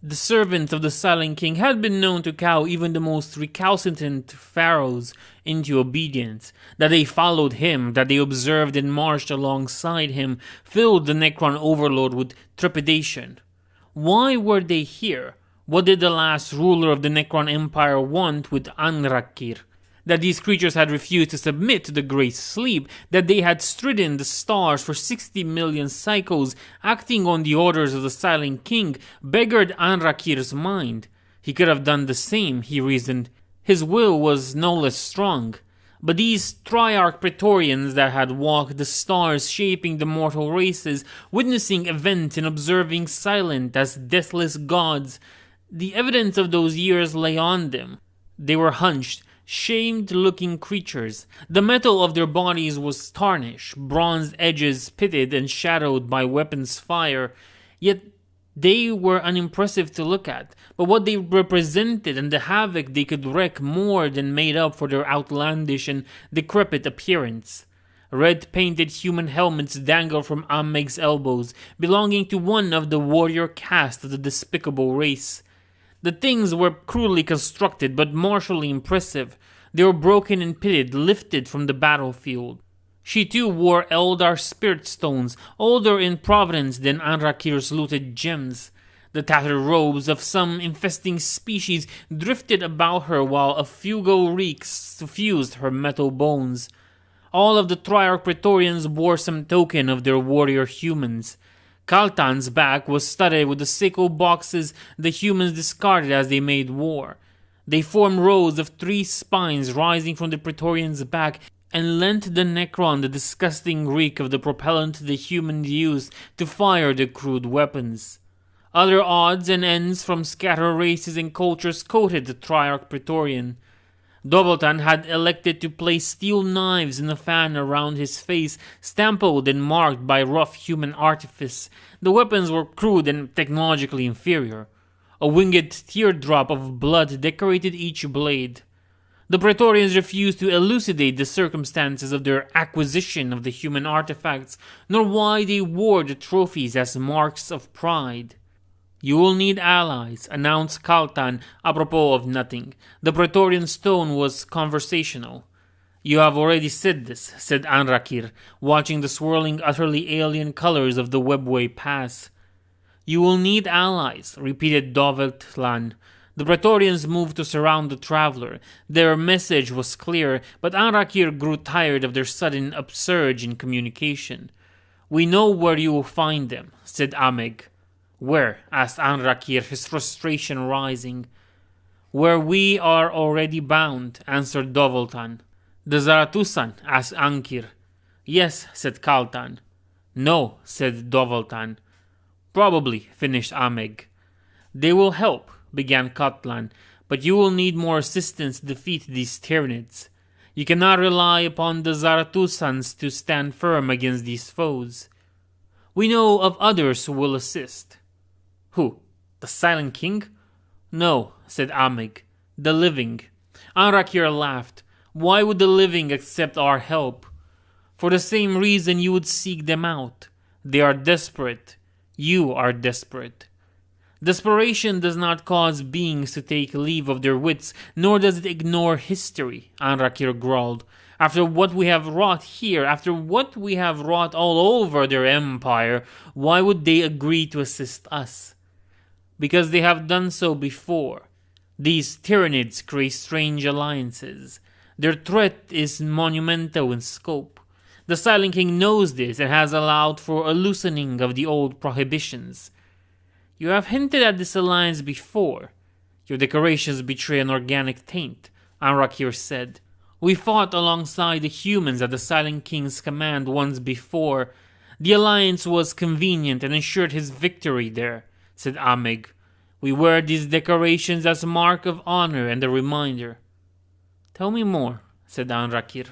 The servants of the Silent King had been known to cow even the most recalcitrant pharaohs into obedience. That they followed him, that they observed and marched alongside him, filled the Necron overlord with trepidation. Why were they here? What did the last ruler of the Necron Empire want with Anrakir? That these creatures had refused to submit to the Great Sleep, that they had stridden the stars for 60 million cycles, acting on the orders of the Silent King, beggared Anrakir's mind. He could have done the same, he reasoned. His will was no less strong. But these Triarch Praetorians that had walked the stars shaping the mortal races, witnessing events and observing silent as deathless gods, the evidence of those years lay on them. They were hunched, shamed-looking creatures. The metal of their bodies was tarnished, bronzed edges pitted and shadowed by weapons' fire. Yet they were unimpressive to look at, but what they represented and the havoc they could wreak more than made up for their outlandish and decrepit appearance. Red-painted human helmets dangled from Ameg's elbows, belonging to one of the warrior caste of the despicable race. The things were crudely constructed but martially impressive. They were broken and pitted, lifted from the battlefield. She too wore Eldar spirit stones, older in provenance than Anrakir's looted gems. The tattered robes of some infesting species drifted about her while a fugal reek suffused her metal bones. All of the Triarch Praetorians bore some token of their warrior humans. Kaltan's back was studded with the sickle boxes the humans discarded as they made war. They formed rows of 3 spines rising from the Praetorian's back and lent the Necron the disgusting reek of the propellant the humans used to fire the crude weapons. Other odds and ends from scattered races and cultures coated the Triarch Praetorian. Doveltan had elected to place steel knives in a fan around his face, stampled and marked by rough human artifice. The weapons were crude and technologically inferior. A winged teardrop of blood decorated each blade. The Praetorians refused to elucidate the circumstances of their acquisition of the human artifacts, nor why they wore the trophies as marks of pride. "You will need allies," announced Kaltan, apropos of nothing. The Praetorian tone was conversational. "You have already said this," said Anrakir, watching the swirling, utterly alien colors of the webway pass. "You will need allies," repeated Doveltlan. The Praetorians moved to surround the traveler. Their message was clear, but Anrakir grew tired of their sudden upsurge in communication. "We know where you will find them," said Ameg. "Where?" asked Anrakir, his frustration rising. "Where we are already bound," answered Doveltan. "The Zaratusan?" asked Ankir. "Yes," said Kaltan. "No," said Doveltan. "Probably," finished Ameg. "They will help," began Katlan, "but you will need more assistance to defeat these Tyranids. You cannot rely upon the Zarathusans to stand firm against these foes. We know of others who will assist." "Who? The Silent King?" "No," said Ameg. "The living." Anrakir laughed. "Why would the living accept our help?" "For the same reason you would seek them out. They are desperate. You are desperate." "Desperation does not cause beings to take leave of their wits, nor does it ignore history," Anrakir growled. "After what we have wrought here, after what we have wrought all over their empire, why would they agree to assist us?" "Because they have done so before. These Tyranids create strange alliances. Their threat is monumental in scope. The Silent King knows this and has allowed for a loosening of the old prohibitions. You have hinted at this alliance before. Your decorations betray an organic taint," Anrakir said. "We fought alongside the humans at the Silent King's command once before. The alliance was convenient and ensured his victory there," said Ameg. "We wear these decorations as a mark of honor and a reminder." "Tell me more," said Anrakir.